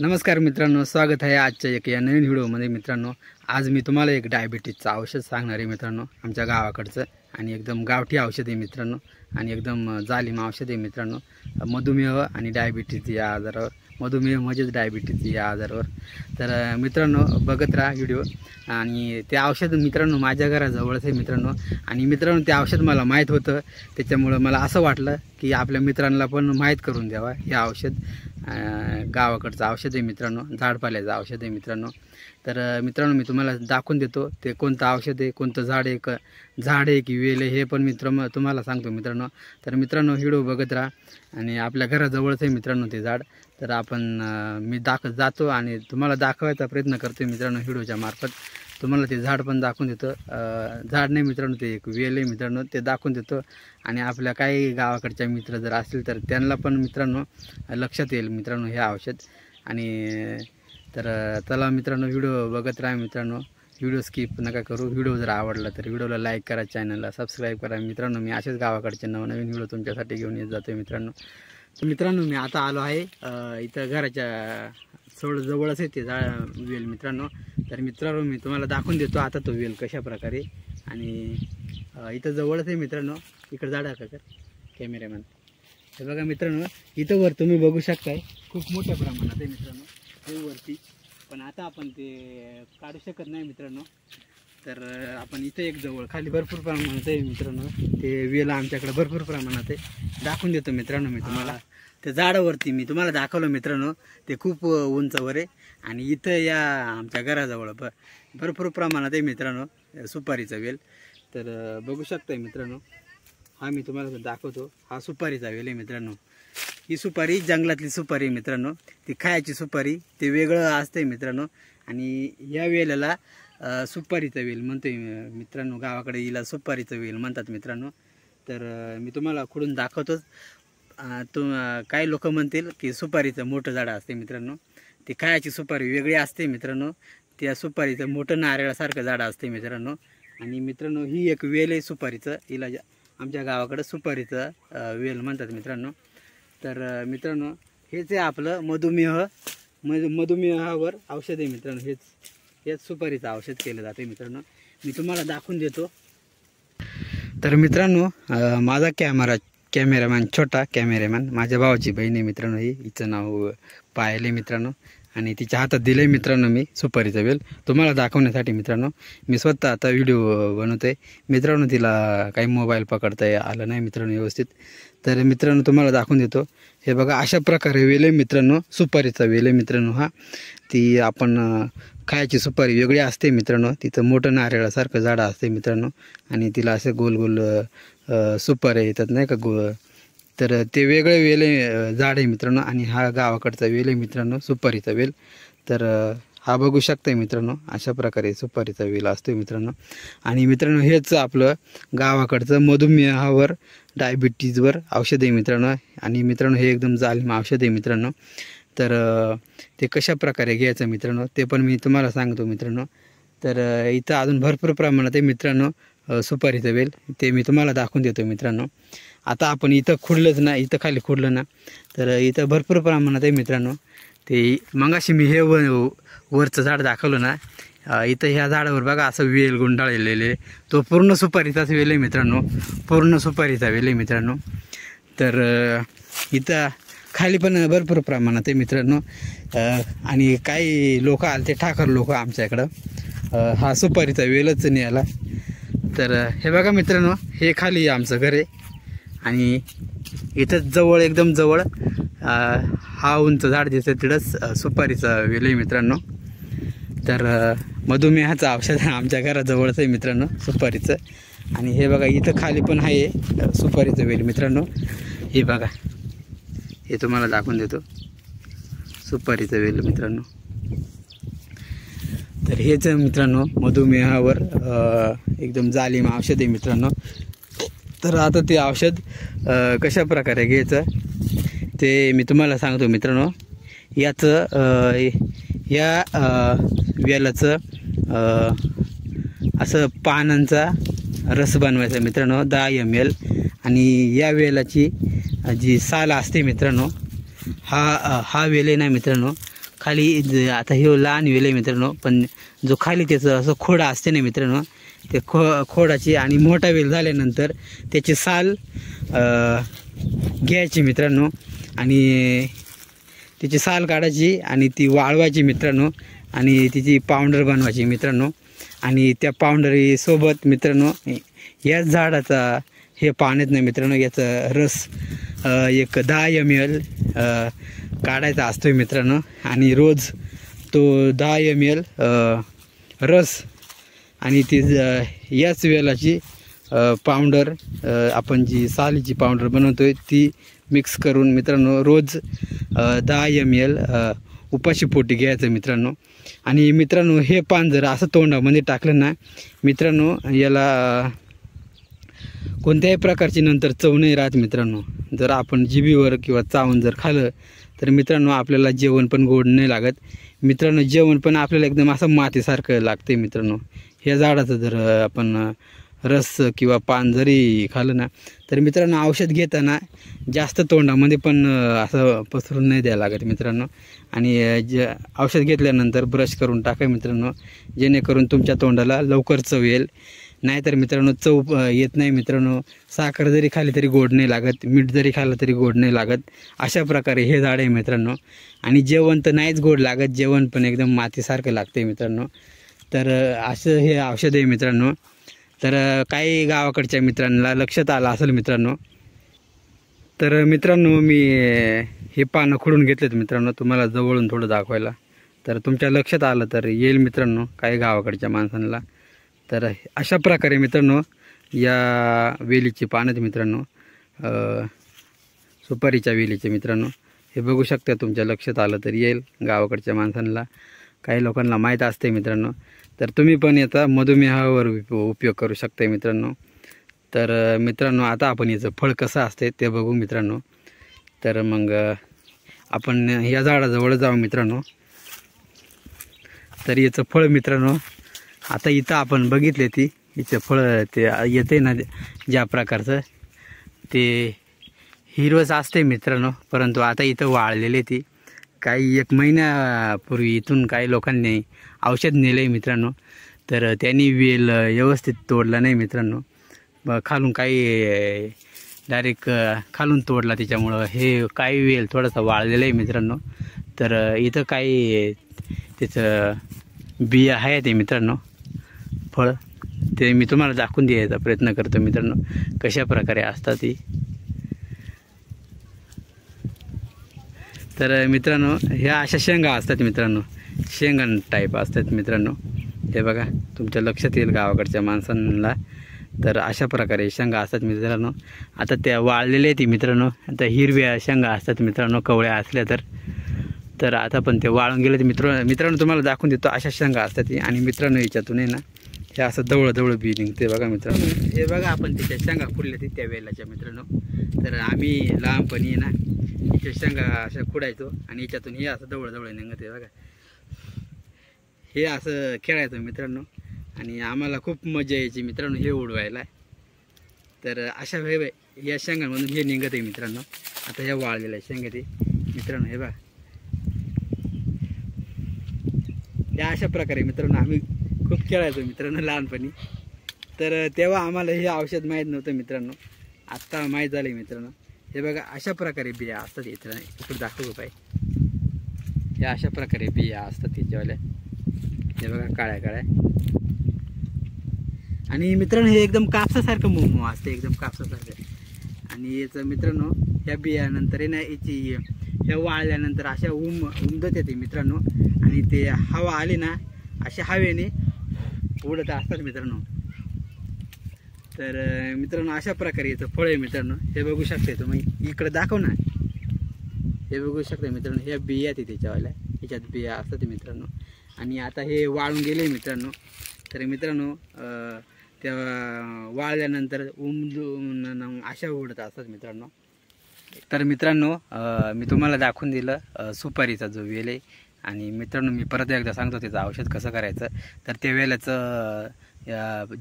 नमस्कार मित्रांनो, स्वागत आहे आजच्या एक या नवीन व्हिडिओमध्ये। मित्रांनो, आज मी तुम्हाला एक डायबिटीजचं औषध सांगणार आहे मित्रांनो, आमच्या गावाकडचं आणि एकदम गावठी औषध आहे मित्रांनो आणि एकदम जालीम औषध आहे मित्रांनो। मधुमेह आणि डायबिटीज या आजारावर, मधुमेह म्हणजेच डायबिटीज या आजारावर। तर मित्रांनो बघत राहा व्हिडिओ। आणि ते औषध मित्रांनो माझ्या घराजवळच आहे मित्रांनो। आणि मित्रांनो ते औषध मला माहीत होतं, त्याच्यामुळे मला असं वाटलं की आपल्या मित्रांना पण माहीत करून द्यावा। हे औषध गावाकडचं औषध आहे मित्रांनो, झाडपाल्याचं औषध आहे मित्रांनो। तर मित्रांनो मी तुम्हाला दाखवून देतो ते कोणतं औषध आहे, कोणतं झाड आहे की वेल आहे, हे पण तुम्हाला सांगतो मित्रांनो। तर मित्रांनो व्हिडिओ बघत राहा आणि आपल्या घराजवळच आहे मित्रांनो ते झाड। तर आपण मी जातो आणि तुम्हाला दाखवायचा प्रयत्न करतो मित्रांनो व्हिडिओच्या मार्फत। तुम्हाला ते झाड पण दाखवून देतो, झाड नाही मित्रांनो ते एक वेल आहे मित्रांनो, ते दाखवून देतो। आणि आपल्या काही गावाकडच्या मित्र जर असतील तर त्यांना पण मित्रांनो लक्षात येईल मित्रांनो हे औषध। आणि तर चला मित्रांनो व्हिडिओ बघत राहा मित्रांनो, व्हिडिओ स्किप नका करू। व्हिडिओ जर आवडला तर व्हिडिओला लाईक करा, चॅनलला सबस्क्राईब करा मित्रांनो। मी असेच गावाकडचे नवनवीन व्हिडिओ तुमच्यासाठी घेऊन येत जातो मित्रांनो। तर मित्रांनो मी आता आलो आहे इथं घराच्या जवळच आहे ते झाड वेल मित्रांनो। तर मित्रांनो मी तुम्हाला दाखवून देतो आता तो वेल कशा प्रकारे। आणि इथं जवळच आहे मित्रांनो, इकडे झाडा का कॅमेरामॅन। हे बघा मित्रांनो, इथं वर तुम्ही बघू शकताय खूप मोठ्या प्रमाणात आहे मित्रांनो हे वरती, पण आता आपण ते काढू शकत नाही मित्रांनो। तर आपण इथं एक जवळ खाली भरपूर प्रमाणात आहे मित्रांनो, ते वेल आमच्याकडे भरपूर प्रमाणात आहे। दाखवून देतो मित्रांनो मी तुम्हाला। त्या झाडावरती मी तुम्हाला दाखवलं मित्रांनो, ते खूप उंचावर आहे। आणि इथं या आमच्या घराजवळ भरपूर प्रमाणात आहे मित्रांनो सुपारीचा वेल। तर बघू शकताय मित्रांनो, हा मी तुम्हाला दाखवतो, हा सुपारीचा वेल आहे मित्रांनो। ही सुपारी जंगलातली सुपारी आहे मित्रांनो, ती खायची सुपारी, ते वेगळं असते मित्रांनो। आणि या वेलाला सुपारीचा वेल म्हणतोय मित्रांनो, गावाकडे हिला सुपारीचा वेल म्हणतात मित्रांनो। तर मी तुम्हाला खुडून दाखवतोच। काही लोक म्हणतील की सुपारीचं मोठं झाड असते मित्रांनो, ती खायची सुपारी वेगळी असते मित्रांनो, त्या सुपारीचं मोठं नारळासारखं झाड असते मित्रांनो। आणि मित्रांनो ही एक वेल आहे सुपारीचं, हिला आमच्या गावाकडे सुपारीचं वेल म्हणतात मित्रांनो। तर मित्रांनो हेच आहे आपलं मधुमेहावर औषध आहे मित्रांनो, हेच सुपारीचं औषध केलं जाते मित्रांनो। मी तुम्हाला दाखवून देतो। तर मित्रांनो माझा कॅमेरामॅन छोटा कॅमेरामॅन माझ्या भावाची बहीण आहे मित्रांनो, हिचं नाव पायल आहे मित्रांनो। आणि तिच्या हातात दिले मित्रांनो मी सुपारीचा वेल तुम्हाला दाखवण्यासाठी मित्रांनो। मी स्वतः आता व्हिडिओ बनवतोय मित्रांनो, तिला काही मोबाईल पकडता आलं नाही मित्रांनो व्यवस्थित। तर मित्रांनो तुम्हाला दाखवून देतो, हे बघा अशा प्रकारे वेल आहे मित्रांनो, सुपारीचा वेल आहे मित्रांनो हा। ती आपण खायची सुपारी वेगळी असते मित्रांनो, तिथं मोठं नारळासारखं झाड असते मित्रांनो। आणि तिला असे गोल गोल सुपारी येतात नाही का तर ते वेगळे वेल झाड आहे मित्रांनो। आणि हा गावाकडचा वेल आहे मित्रांनो, सुपारीचा वेल। तर हा बघू शकताय मित्रांनो, अशा प्रकारे सुपारीचा वेल असतो मित्रांनो। आणि मित्रांनो हेच आपलं गावाकडचं मधुमेहावर डायबिटीजवर औषध आहे मित्रांनो। आणि मित्रांनो हे एकदम जालीम औषध आहे मित्रांनो। तर ते कशा प्रकारे घ्यायचं मित्रांनो ते पण मी तुम्हाला सांगतो मित्रांनो। तर इथं अजून भरपूर प्रमाणात आहे मित्रांनो सुपारीचं वेल, ते मी तुम्हाला दाखवून देतो मित्रांनो। आता आपण इथं खुडलंच ना, इथं खाली खुडलं ना, तर इथं भरपूर प्रमाणात आहे मित्रांनो। ते मगाशी मी हे वरचं झाड दाखवलं ना, इथं ह्या झाडावर बघा असं वेल गुंडाळलेले, तो पूर्ण सुपारीचाच वेल आहे मित्रांनो, पूर्ण सुपारीचा वेल आहे मित्रांनो। तर इथं खाली पण भरपूर प्रमाणात आहे मित्रांनो। आणि काही लोक आले ते ठाकर लोक आमच्याकडं हा सुपारीचा वेलच न्यायला। तर हे बघा मित्रांनो, हे खाली आमचं घर आहे आणि इथंच जवळ एकदम जवळ हा उंच झाड दिसतं, तिथंच सुपारीचा वेल आहे मित्रांनो। तर मधुमेहाचं औषध आमच्या घराजवळच आहे मित्रांनो सुपारीचं। आणि हे बघा इथं खाली पण आहे सुपारीचं वेल मित्रांनो, हे बघा हे तुम्हाला दाखवून देतो सुपारीचं वेल मित्रांनो। तर हेच मित्रांनो मधुमेहावर एकदम जालीम औषध आहे मित्रांनो। तर आता ते औषध कशा प्रकारे घ्यायचं ते मी तुम्हाला सांगतो मित्रांनो। याचं या वेलाचं असं पानांचा रस बनवायचा मित्रांनो 10 ml। आणि या वेलाची जी साल असते मित्रांनो, हा वेल आहे ना मित्रांनो खाली आता हे लहान वेल आहे मित्रांनो, पण जो खाली त्याचं असं खोडा असते ना मित्रांनो, ते खोडाची आणि मोठा वेल झाल्यानंतर त्याची साल घ्यायची मित्रांनो आणि तिची साल काढायची आणि ती वाळवायची मित्रांनो आणि तिची पावडर बनवायची मित्रांनो. आणि त्या पावडरीसोबत मित्रांनो याच झाडाचा हे पाण्यात नाही मित्रांनो, याचा रस एक 10 ml काढायचा असतो मित्रांनो. आणि रोज तो 10 ml रस आणि ती याच वेलाची पावडर आपण जी सालीची पावडर बनवतोय ती मिक्स करून मित्रांनो रोज 10 ml उपाशी पोटी घ्यायचं मित्रांनो. आणि मित्रांनो हे पान जर असं तोंडामध्ये टाकलं ना मित्रांनो, याला कोणत्याही प्रकारची नंतर चव नाही राहत मित्रांनो. जर आपण जिभीवर किंवा चावून जर खाल्लं तर मित्रांनो आपल्याला जेवण पण गोड नाही लागत मित्रांनो. जेवण पण आपल्याला एकदम असं मातीसारखं लागते मित्रांनो. ह्या झाडाचं जर आपण रस किंवा पान जरी खाल्लं ना तर मित्रांनो औषध घेताना जास्त तोंडामध्ये पण असं पसरून नाही द्यायला लागत मित्रांनो. आणि औषध घेतल्यानंतर ब्रश करून टाका मित्रांनो, जेणेकरून तुमच्या तोंडाला लवकर चव येईल. नाहीतर मित्रांनो चव येत नाही मित्रांनो. साखर जरी खाली तरी गोड नाही लागत, मीठ जरी खाल्लं तरी गोड नाही लागत. अशा प्रकारे हे झाड आहे मित्रांनो. आणि जेवण तर नाहीच गोड लागत, जेवण पण एकदम मातीसारखं लागते मित्रांनो. तर असं हे औषध आहे मित्रांनो. तर काही गावाकडच्या मित्रांना लक्षात आलं असेल मित्रांनो. तर मित्रांनो मी हे पानं खुडून घेतलेत मित्रांनो तुम्हाला जवळून थोडं दाखवायला. तर तुमच्या लक्षात आलं तर येईल मित्रांनो काही गावाकडच्या माणसांना. तर अशा प्रकारे मित्रांनो या वेलीची पानं मित्रांनो, सुपारीच्या वेलीचे मित्रांनो हे बघू शकता. तुमच्या लक्षात आलं तर येईल गावाकडच्या माणसांना. काही लोकांना माहीत असते मित्रांनो. तर तुम्ही पण याचा मधुमेहावर उपयोग करू शकता मित्रांनो. तर मित्रांनो आता आपण याचं फळ कसं असते ते बघू मित्रांनो. तर मग आपण या झाडाजवळ जाऊ मित्रांनो. तर याचं फळ मित्रांनो आता इथं आपण बघितले ती हिचं फळ ते येते ना ज्या प्रकारचं ते हिरवंच असते मित्रांनो. परंतु आता इथं वाळलेले ती काही 1 महिन्यापूर्वी इथून काही लोकांनी औषध नेले मित्रांनो. तर त्यांनी वेल व्यवस्थित तोडला नाही मित्रांनो. खालून काही डायरेक्ट खालून तोडला, त्याच्यामुळं हे काही वेल थोडासा वाळलेला आहे मित्रांनो. तर इथं काही त्याचं बिया आहे ते मित्रांनो फळ, ते मी तुम्हाला दाखवून द्यायचा प्रयत्न करतो मित्रांनो कशा प्रकारे असतात ती. तर मित्रांनो ह्या अशा शेंगा असतात मित्रांनो, शेंगण टाईप असतात मित्रांनो. हे बघा तुमच्या लक्षात येईल गावाकडच्या माणसांना. तर अशा प्रकारे शेंगा असतात मित्रांनो. आता त्या वाळलेल्या ती मित्रांनो, आता हिरव्या शेंगा असतात मित्रांनो कवळ्या असल्या तर आता पण ते वाळून गेले ते मित्रांनो तुम्हाला दाखवून देतो. अशा शेंगा असतात ती. आणि मित्रांनो याच्यातून आहे ना हे असं जवळ बी निघते बघा मित्रांनो. हे बघा आपण त्याच्या शेंगा खुडल्या ती त्या वेलाच्या मित्रांनो. तर आम्ही लहानपणी ना याच्या शेंगा अशा खुडायचो आणि याच्यातून हे असं जवळ निघते बघा. हे असं खेळायचं मित्रांनो आणि आम्हाला खूप मजा यायची मित्रांनो हे उडवायला. तर अशा या शेंगांमधून हे निघत आहे मित्रांनो. आता ह्या वाळलेल्या शेंगा ते मित्रांनो हे बघा. या अशा प्रकारे मित्रांनो आम्ही खूप खेळायचो मित्रांनो लहानपणी. तर तेव्हा आम्हाला हे औषध माहीत नव्हतं मित्रांनो, आत्ता माहीत झालं मित्रांनो. हे बघा अशा प्रकारे बिया असतात इथं, इकडे दाखवू पाहिजे. हे अशा प्रकारे बिया असतात त्याच्यावाल्या. हे बघा काळ्या आणि मित्रांनो हे एकदम कापसासारखं मोमो असते, एकदम कापसासारखं. आणि याचं मित्रांनो ह्या बियानंतर आहे ना याची ह्या वाळल्यानंतर अशा उमदत येते मित्रांनो. आणि ते हवा आली ना अशा हवेने उडत असतात मित्रांनो. तर मित्रांनो अशा प्रकारे याचं फळ आहे मित्रांनो. हे बघू शकता तुम्ही, इकडे दाखव ना. हे बघू शकता मित्रांनो ह्या बिया ते त्याच्यावाल्या, ह्याच्यात बिया असतात मित्रांनो. आणि आता हे वाळून गेले मित्रांनो. तर मित्रांनो त्या वाळल्यानंतर उमदून अशा उडत असतात मित्रांनो. तर मित्रांनो मी तुम्हाला दाखवून दिलं सुपारीचा जो वेल आहे. आणि मित्रांनो मी परत एकदा सांगतो त्याचं औषध कसं करायचं. तर त्या वेलाचं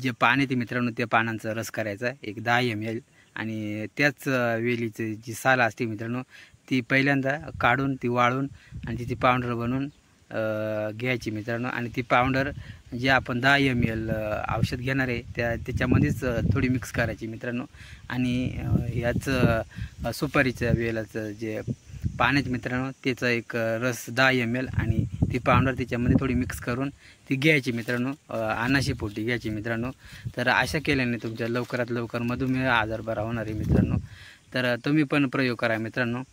जे पान आहे ते मित्रांनो त्या पानांचा रस करायचा एक 10 ml. आणि त्याच वेलीची जी साल असते मित्रांनो ती पहिल्यांदा काढून ती वाळून आणि ती पावडर बनवून घ्यायची मित्रांनो। आणि ती पावडर जे आपण 10 ml औषध घेणार आहे त्याच्यामध्येच थोडी मिक्स करायची मित्रांनो। आणि याचं सुपारीच्या वेलाचं जे पाण्यात मित्रांनो त्याचा एक रस 10 ml आणि ती पावडर त्याच्यामध्ये थोडी मिक्स करून ती घ्यायची मित्रांनो, अनाशी पोटी घ्यायची मित्रांनो। तर अशा केल्याने तुमच्या लवकरात लवकर मधुमेह आजार बरा होणार आहे मित्रांनो। तर तुम्ही पण प्रयोग करा मित्रांनो।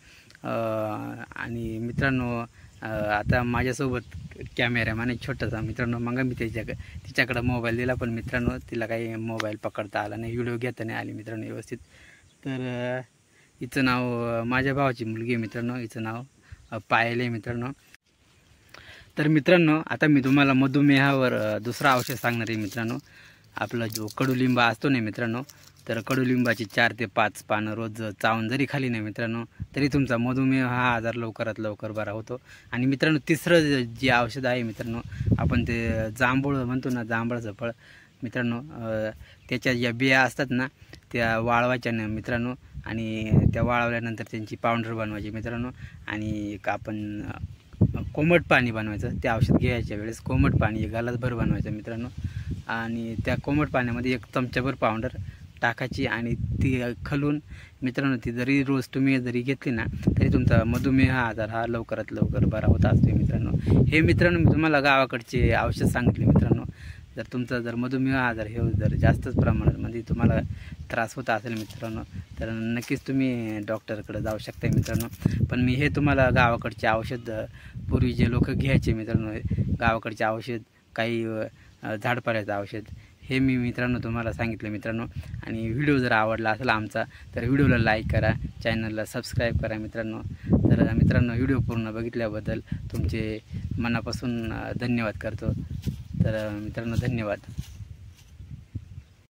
आणि मित्रांनो आता माझ्यासोबत कॅमेरामॅन आहे छोटासा मित्रांनो। मग मी तिच्याकडं मोबाईल दिला, पण मित्रांनो तिला काही मोबाईल पकडता आला नाही, व्हिडिओ घेता नाही आली मित्रांनो व्यवस्थित। तर हिचं नाव माझ्या भावाची मुलगी आहे मित्रांनो, हिचं नाव पायल आहे मित्रांनो। तर मित्रांनो आता मी तुम्हाला मधुमेहावर दुसरा औषध सांगणार आहे मित्रांनो। आपला जो कडुलिंबा असतो ना मित्रांनो, तर कडुलिंबाची 4 ते 5 पानं रोज चावून जरी खाली नाही मित्रांनो तरी तुमचा मधुमेह हा आजार लवकरात लवकर बरा होतो। आणि मित्रांनो तिसरं जे औषध आहे मित्रांनो, आपण ते जांभूळ म्हणतो ना, जांभळाचं फळ मित्रांनो, त्याच्या ज्या बिया असतात ना त्या वाळवायच्या ना मित्रांनो। आणि त्या वाळवल्यानंतर त्यांची पावडर बनवायची मित्रांनो। आणि एक आपण कोमट पाणी बनवायचं, ते औषध घ्यायच्या वेळेस कोमट पाणी 1 ग्लासभर बनवायचं मित्रांनो। आणि त्या कोमट पाण्यामध्ये 1 चमचाभर पावडर टाकायची आणि ती खलून मित्रांनो ती जरी रोज तुम्ही जरी घेतली ना तरी तुमचा मधुमेह आजार हा लवकरात लवकर बरा होत असतो मित्रांनो। हे मित्रांनो मी तुम्हाला गावाकडचे औषध सांगितले मित्रांनो। जर तुमचा जर मधुमेह आजार हे जर जास्तच प्रमाणात म्हणजे तुम्हाला त्रास होत असेल मित्रांनो तर नक्कीच तुम्ही डॉक्टरकडे जाऊ शकता मित्रांनो। पण मी हे तुम्हाला गावाकडचे औषध पूर्वी जे लोक घ्यायचे मित्रांनो, गावाकडचे औषध काही झाडपाल्याचं औषध हे मी मित्रांनो तुम्हाला सांगितलं मित्रांनो। आणि व्हिडिओ जर आवडला असेल आमचा तर व्हिडिओला लाईक करा, चॅनलला सबस्क्राईब करा मित्रांनो। तर मित्रांनो व्हिडिओ पूर्ण बघितल्याबद्दल तुमचे मनापासून धन्यवाद करतो। तर मित्रांनो धन्यवाद।